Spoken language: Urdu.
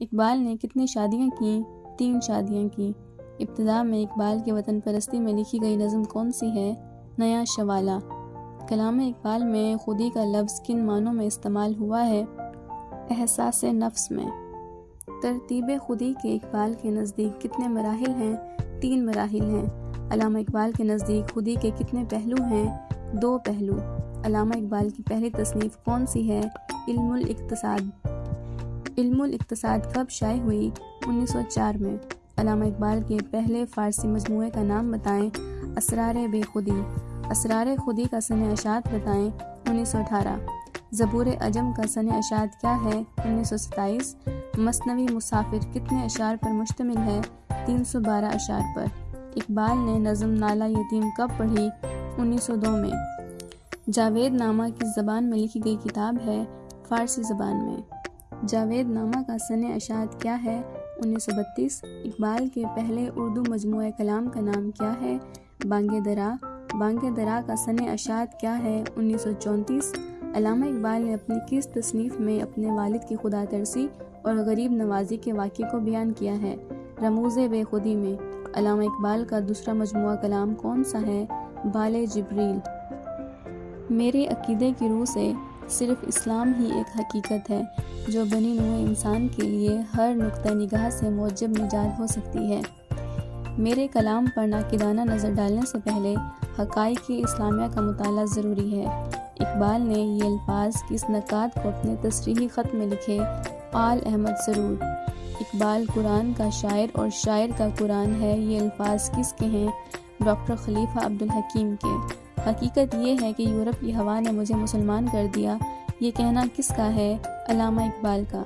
اقبال نے کتنی شادیاں کیں؟ 3 شادیاں کیں۔ ابتدا میں اقبال کے وطن پرستی میں لکھی گئی نظم کون سی ہے؟ نیا شوالا۔ کلام اقبال میں خودی کا لفظ کن معنوں میں استعمال ہوا ہے؟ احساس نفس میں۔ ترتیب خودی کے اقبال کے نزدیک کتنے مراحل ہیں؟ 3 مراحل ہیں۔ علامہ اقبال کے نزدیک خودی کے کتنے پہلو ہیں؟ 2 پہلو۔ علامہ اقبال کی پہلی تصنیف کون سی ہے؟ علم الاقتصاد۔ علم الاقتصاد کب شائع ہوئی؟ 1904 میں۔ علامہ اقبال کے پہلے فارسی مجموعے کا نام بتائیں۔ اسرار بے خودی۔ اسرار خودی کا سن اشاعت بتائیں۔ 1918۔ زبور عجم کا سن اشاعت کیا ہے؟ 1927۔ مثنوی مسافر کتنے اشعار پر مشتمل ہے؟ 312 اشعار پر۔ اقبال نے نظم نالہ یتیم کب پڑھی؟ 1902 میں۔ جاوید نامہ کس زبان میں لکھی گئی کتاب ہے؟ فارسی زبان میں۔ جاوید نامہ کا سن اشاعت کیا ہے؟ 1932۔ اقبال کے پہلے اردو مجموعہ کلام کا نام کیا ہے؟ بانگ درا۔ بانگ درا کا سن اشاعت کیا ہے؟ 1934۔ علامہ اقبال نے اپنی کس تصنیف میں اپنے والد کی خدا ترسی اور غریب نوازی کے واقعے کو بیان کیا ہے؟ رموز بے خودی میں۔ علامہ اقبال کا دوسرا مجموعہ کلام کون سا ہے؟ بال جبریل۔ میرے عقیدے کی روح سے صرف اسلام ہی ایک حقیقت ہے جو بنی نوع انسان کے لیے ہر نقطہ نگاہ سے موجب نجات ہو سکتی ہے۔ میرے کلام پر ناقدانہ نظر ڈالنے سے پہلے حقائق اسلامیہ کا مطالعہ ضروری ہے۔ اقبال نے یہ الفاظ کس نقاد کو اپنے تصریحی خط میں لکھے؟ آل احمد سرور۔ اقبال قرآن کا شاعر اور شاعر کا قرآن ہے، یہ الفاظ کس کے ہیں؟ ڈاکٹر خلیفہ عبدالحکیم کے۔ حقیقت یہ ہے کہ یورپ کی ہوا نے مجھے مسلمان کر دیا، یہ کہنا کس کا ہے؟ علامہ اقبال کا۔